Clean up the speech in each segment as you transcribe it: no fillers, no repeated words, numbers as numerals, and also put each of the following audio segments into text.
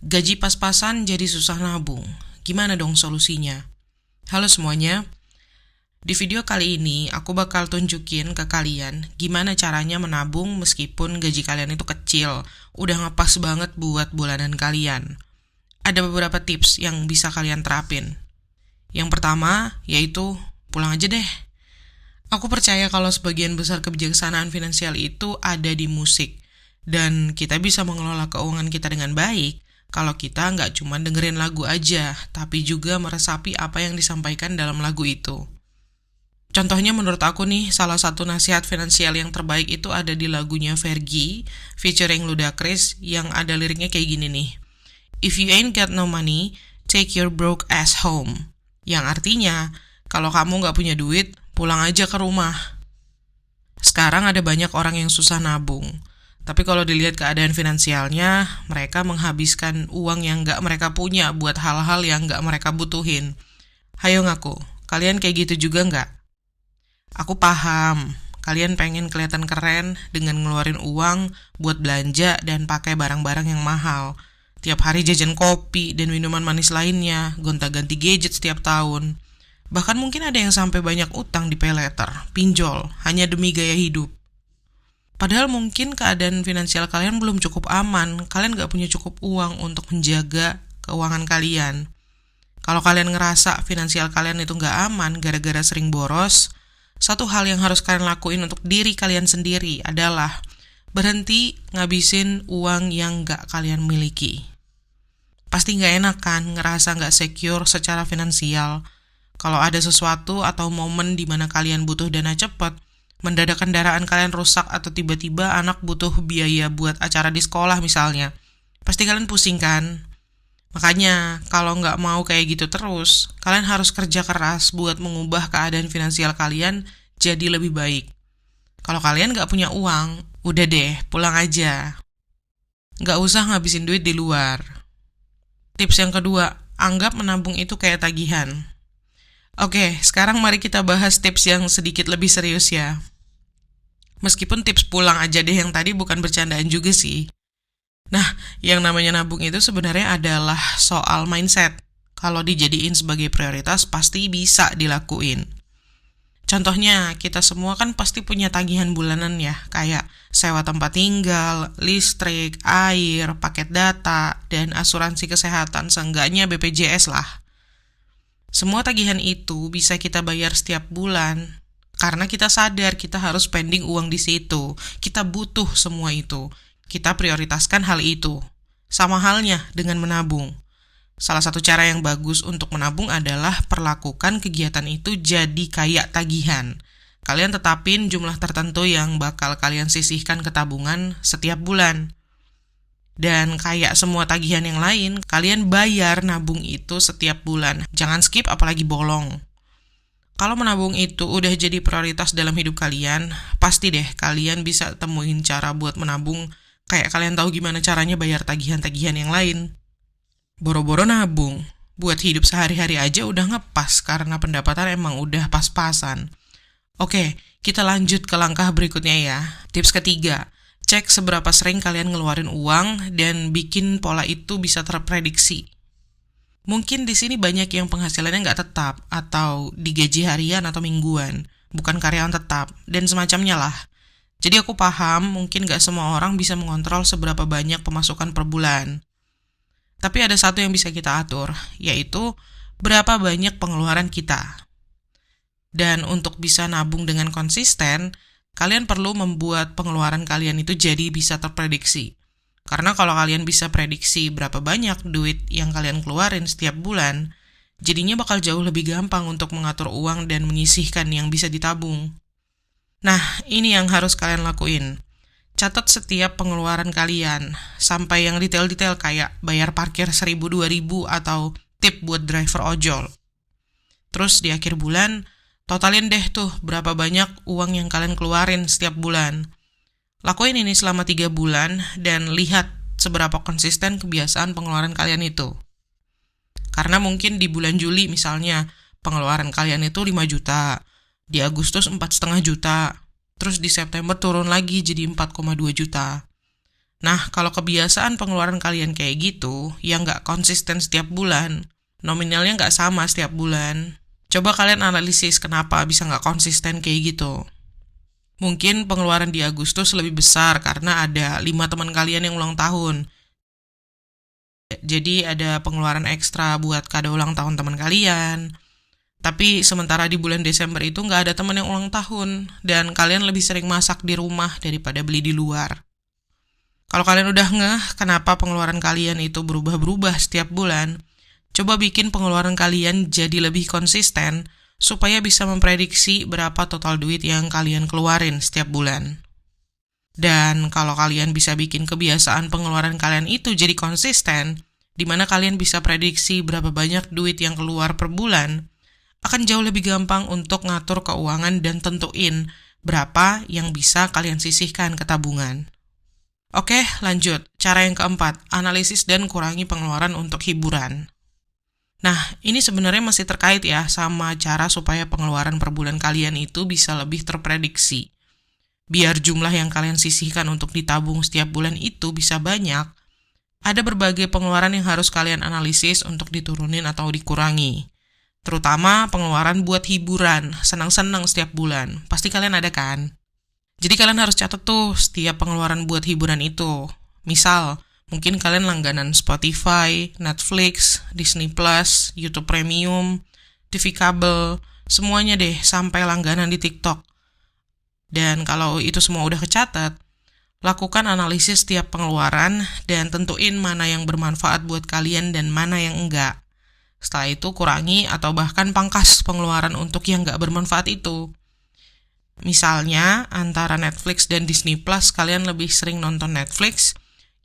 Gaji pas-pasan jadi susah nabung. Gimana dong solusinya? Halo semuanya, di video kali ini aku bakal tunjukin ke kalian gimana caranya menabung meskipun gaji kalian itu kecil. Udah ngepas banget buat bulanan kalian. Ada beberapa tips yang bisa kalian terapin. Yang pertama yaitu pulang aja deh. Aku percaya kalau sebagian besar kebijaksanaan finansial itu ada di musik. Dan kita bisa mengelola keuangan kita dengan baik kalau kita nggak cuma dengerin lagu aja, tapi juga meresapi apa yang disampaikan dalam lagu itu. Contohnya menurut aku nih, salah satu nasihat finansial yang terbaik itu ada di lagunya Fergie, featuring Ludacris, yang ada liriknya kayak gini nih. If you ain't got no money, take your broke ass home. Yang artinya, kalau kamu nggak punya duit, pulang aja ke rumah. Sekarang ada banyak orang yang susah nabung. Tapi kalau dilihat keadaan finansialnya, mereka menghabiskan uang yang nggak mereka punya buat hal-hal yang nggak mereka butuhin. Hayo ngaku, kalian kayak gitu juga nggak? Aku paham, kalian pengen kelihatan keren dengan ngeluarin uang buat belanja dan pakai barang-barang yang mahal. Tiap hari jajan kopi dan minuman manis lainnya, gonta-ganti gadget setiap tahun. Bahkan mungkin ada yang sampai banyak utang di paylater, pinjol, hanya demi gaya hidup. Padahal mungkin keadaan finansial kalian belum cukup aman, kalian gak punya cukup uang untuk menjaga keuangan kalian. Kalau kalian ngerasa finansial kalian itu gak aman gara-gara sering boros, satu hal yang harus kalian lakuin untuk diri kalian sendiri adalah berhenti ngabisin uang yang gak kalian miliki. Pasti gak enak kan ngerasa gak secure secara finansial. Kalau ada sesuatu atau momen di mana kalian butuh dana cepat, mendadak kendaraan kalian rusak atau tiba-tiba anak butuh biaya buat acara di sekolah misalnya. Pasti kalian pusing kan? Makanya kalau nggak mau kayak gitu terus, kalian harus kerja keras buat mengubah keadaan finansial kalian jadi lebih baik. Kalau kalian nggak punya uang, udah deh pulang aja. Nggak usah ngabisin duit di luar. Tips yang kedua, anggap menabung itu kayak tagihan. Oke, sekarang mari kita bahas tips yang sedikit lebih serius ya. Meskipun tips pulang aja deh yang tadi bukan bercandaan juga sih. Nah, yang namanya nabung itu sebenarnya adalah soal mindset. Kalau dijadiin sebagai prioritas pasti bisa dilakuin. Contohnya, kita semua kan pasti punya tagihan bulanan ya, kayak sewa tempat tinggal, listrik, air, paket data, dan asuransi kesehatan, seenggaknya BPJS lah. Semua tagihan itu bisa kita bayar setiap bulan. Karena kita sadar kita harus spending uang di situ. Kita butuh semua itu. Kita prioritaskan hal itu. Sama halnya dengan menabung. Salah satu cara yang bagus untuk menabung adalah perlakukan kegiatan itu jadi kayak tagihan. Kalian tetapin jumlah tertentu yang bakal kalian sisihkan ke tabungan setiap bulan. Dan kayak semua tagihan yang lain, kalian bayar nabung itu setiap bulan. Jangan skip apalagi bolong. Kalau menabung itu udah jadi prioritas dalam hidup kalian, pasti deh kalian bisa temuin cara buat menabung kayak kalian tahu gimana caranya bayar tagihan-tagihan yang lain. Boro-boro nabung, buat hidup sehari-hari aja udah ngepas karena pendapatan emang udah pas-pasan. Oke, kita lanjut ke langkah berikutnya ya. Tips ketiga, cek seberapa sering kalian ngeluarin uang dan bikin pola itu bisa terprediksi. Mungkin di sini banyak yang penghasilannya nggak tetap atau digaji harian atau mingguan, bukan karyawan tetap, dan semacamnya lah. Jadi aku paham mungkin nggak semua orang bisa mengontrol seberapa banyak pemasukan per bulan. Tapi ada satu yang bisa kita atur, yaitu berapa banyak pengeluaran kita. Dan untuk bisa nabung dengan konsisten, kalian perlu membuat pengeluaran kalian itu jadi bisa terprediksi. Karena kalau kalian bisa prediksi berapa banyak duit yang kalian keluarin setiap bulan, jadinya bakal jauh lebih gampang untuk mengatur uang dan menyisihkan yang bisa ditabung. Nah, ini yang harus kalian lakuin. Catat setiap pengeluaran kalian, sampai yang detail-detail kayak bayar parkir 1.000-2.000 atau tip buat driver ojol. Terus di akhir bulan, totalin deh tuh berapa banyak uang yang kalian keluarin setiap bulan. Lakuin ini selama 3 bulan dan lihat seberapa konsisten kebiasaan pengeluaran kalian itu. Karena mungkin di bulan Juli misalnya pengeluaran kalian itu 5 juta, di Agustus 4,5 juta, terus di September turun lagi jadi 4,2 juta. Nah, kalau kebiasaan pengeluaran kalian kayak gitu, yang nggak konsisten setiap bulan, nominalnya nggak sama setiap bulan, coba kalian analisis kenapa bisa nggak konsisten kayak gitu. Mungkin pengeluaran di Agustus lebih besar karena ada 5 teman kalian yang ulang tahun. Jadi ada pengeluaran ekstra buat kado ulang tahun teman kalian. Tapi sementara di bulan Desember itu nggak ada teman yang ulang tahun, dan kalian lebih sering masak di rumah daripada beli di luar. Kalau kalian udah ngeh kenapa pengeluaran kalian itu berubah-berubah setiap bulan, coba bikin pengeluaran kalian jadi lebih konsisten, supaya bisa memprediksi berapa total duit yang kalian keluarin setiap bulan. Dan kalau kalian bisa bikin kebiasaan pengeluaran kalian itu jadi konsisten, di mana kalian bisa prediksi berapa banyak duit yang keluar per bulan, akan jauh lebih gampang untuk ngatur keuangan dan tentuin berapa yang bisa kalian sisihkan ke tabungan. Oke, lanjut. Cara yang keempat, analisis dan kurangi pengeluaran untuk hiburan. Nah, ini sebenarnya masih terkait ya sama cara supaya pengeluaran per bulan kalian itu bisa lebih terprediksi. Biar jumlah yang kalian sisihkan untuk ditabung setiap bulan itu bisa banyak, ada berbagai pengeluaran yang harus kalian analisis untuk diturunin atau dikurangi. Terutama pengeluaran buat hiburan, senang-senang setiap bulan. Pasti kalian ada kan? Jadi kalian harus catat tuh setiap pengeluaran buat hiburan itu. Misal, mungkin kalian langganan Spotify, Netflix, Disney Plus, YouTube Premium, TV kabel, semuanya deh sampai langganan di TikTok. Dan kalau itu semua udah kecatat, lakukan analisis setiap pengeluaran dan tentuin mana yang bermanfaat buat kalian dan mana yang enggak. Setelah itu kurangi atau bahkan pangkas pengeluaran untuk yang nggak bermanfaat itu. Misalnya, antara Netflix dan Disney Plus kalian lebih sering nonton Netflix,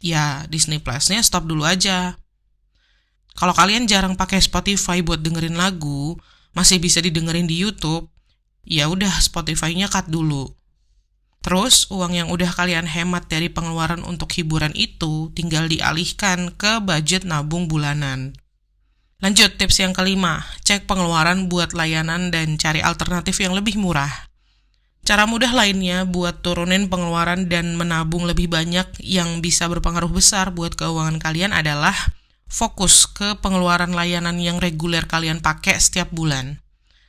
ya Disney Plus-nya stop dulu aja. Kalau kalian jarang pakai Spotify buat dengerin lagu, masih bisa didengerin di YouTube, ya udah Spotify-nya cut dulu. Terus, uang yang udah kalian hemat dari pengeluaran untuk hiburan itu tinggal dialihkan ke budget nabung bulanan. Lanjut, tips yang kelima, cek pengeluaran buat layanan dan cari alternatif yang lebih murah. Cara mudah lainnya buat turunin pengeluaran dan menabung lebih banyak yang bisa berpengaruh besar buat keuangan kalian adalah fokus ke pengeluaran layanan yang reguler kalian pakai setiap bulan.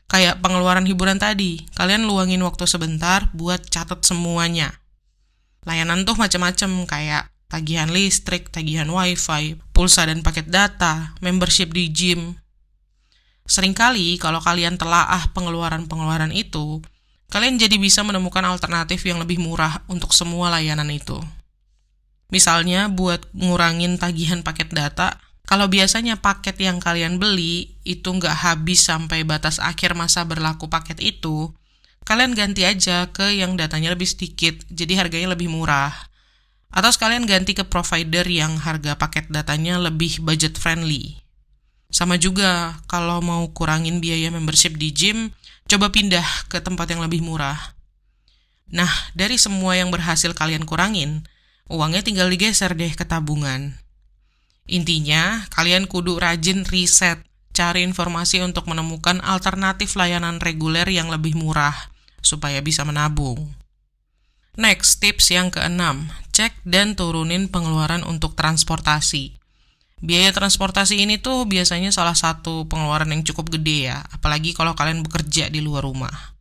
Kayak pengeluaran hiburan tadi, kalian luangin waktu sebentar buat catat semuanya. Layanan tuh macam-macam kayak tagihan listrik, tagihan wifi, pulsa dan paket data, membership di gym. Seringkali kalau kalian telaah pengeluaran-pengeluaran itu, kalian jadi bisa menemukan alternatif yang lebih murah untuk semua layanan itu. Misalnya buat ngurangin tagihan paket data, kalau biasanya paket yang kalian beli itu nggak habis sampai batas akhir masa berlaku paket itu, kalian ganti aja ke yang datanya lebih sedikit, jadi harganya lebih murah. Atau sekalian ganti ke provider yang harga paket datanya lebih budget friendly. Sama juga, kalau mau kurangin biaya membership di gym, coba pindah ke tempat yang lebih murah. Nah, dari semua yang berhasil kalian kurangin, uangnya tinggal digeser deh ke tabungan. Intinya, kalian kudu rajin riset, cari informasi untuk menemukan alternatif layanan reguler yang lebih murah, supaya bisa menabung. Next, tips yang keenam, cek dan turunin pengeluaran untuk transportasi. Biaya transportasi ini tuh biasanya salah satu pengeluaran yang cukup gede ya, apalagi kalau kalian bekerja di luar rumah.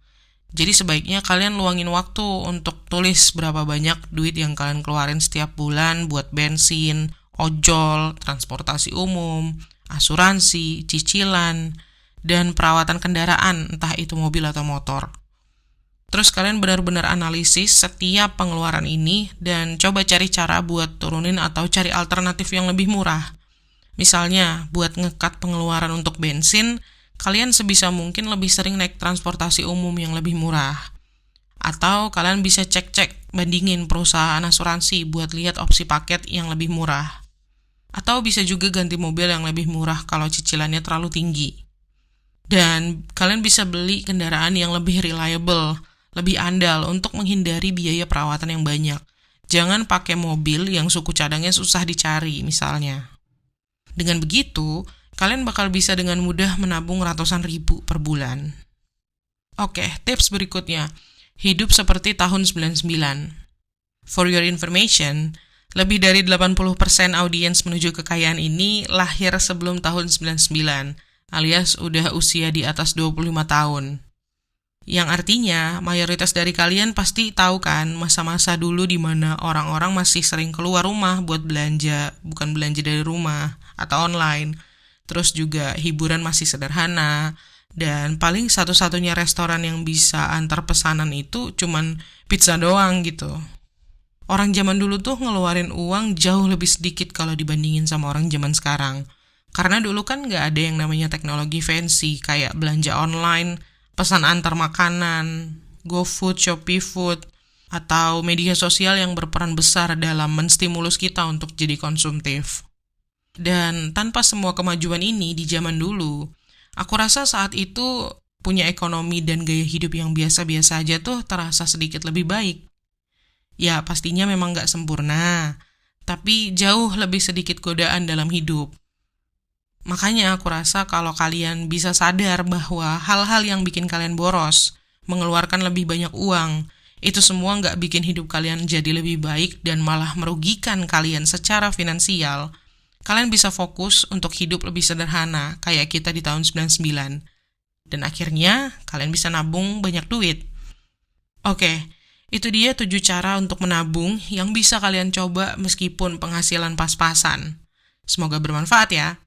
Jadi sebaiknya kalian luangin waktu untuk tulis berapa banyak duit yang kalian keluarin setiap bulan buat bensin, ojol, transportasi umum, asuransi, cicilan, dan perawatan kendaraan, entah itu mobil atau motor. Terus kalian benar-benar analisis setiap pengeluaran ini dan coba cari cara buat turunin atau cari alternatif yang lebih murah. Misalnya, buat ngekat pengeluaran untuk bensin, kalian sebisa mungkin lebih sering naik transportasi umum yang lebih murah. Atau kalian bisa cek-cek, bandingin perusahaan asuransi buat lihat opsi paket yang lebih murah. Atau bisa juga ganti mobil yang lebih murah kalau cicilannya terlalu tinggi. Dan kalian bisa beli kendaraan yang lebih reliable, lebih andal untuk menghindari biaya perawatan yang banyak. Jangan pakai mobil yang suku cadangnya susah dicari misalnya. Dengan begitu, kalian bakal bisa dengan mudah menabung ratusan ribu per bulan. Oke, tips berikutnya. Hidup seperti tahun 99. For your information, Lebih dari 80% audiens menuju kekayaan ini lahir sebelum tahun 99, alias udah usia di atas 25 tahun. Yang artinya, mayoritas dari kalian pasti tahu kan masa-masa dulu di mana orang-orang masih sering keluar rumah buat belanja, bukan belanja dari rumah atau online. Terus juga hiburan masih sederhana, dan paling satu-satunya restoran yang bisa antar pesanan itu cuman pizza doang gitu. Orang zaman dulu tuh ngeluarin uang jauh lebih sedikit kalau dibandingin sama orang zaman sekarang. Karena dulu kan nggak ada yang namanya teknologi fancy kayak belanja online, pesan antar makanan, GoFood, Shopee Food, atau media sosial yang berperan besar dalam menstimulus kita untuk jadi konsumtif. Dan tanpa semua kemajuan ini di zaman dulu, aku rasa saat itu punya ekonomi dan gaya hidup yang biasa-biasa aja tuh terasa sedikit lebih baik. Ya pastinya memang gak sempurna, tapi jauh lebih sedikit godaan dalam hidup. Makanya aku rasa kalau kalian bisa sadar bahwa hal-hal yang bikin kalian boros, mengeluarkan lebih banyak uang, itu semua gak bikin hidup kalian jadi lebih baik dan malah merugikan kalian secara finansial, kalian bisa fokus untuk hidup lebih sederhana kayak kita di tahun 99. Dan akhirnya kalian bisa nabung banyak duit. Oke. Itu dia 7 cara untuk menabung yang bisa kalian coba meskipun penghasilan pas-pasan. Semoga bermanfaat ya.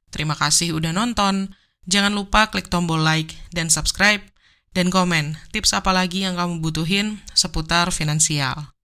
Terima kasih udah nonton. Jangan lupa klik tombol like dan subscribe. Dan komen tips apa lagi yang kamu butuhin seputar finansial.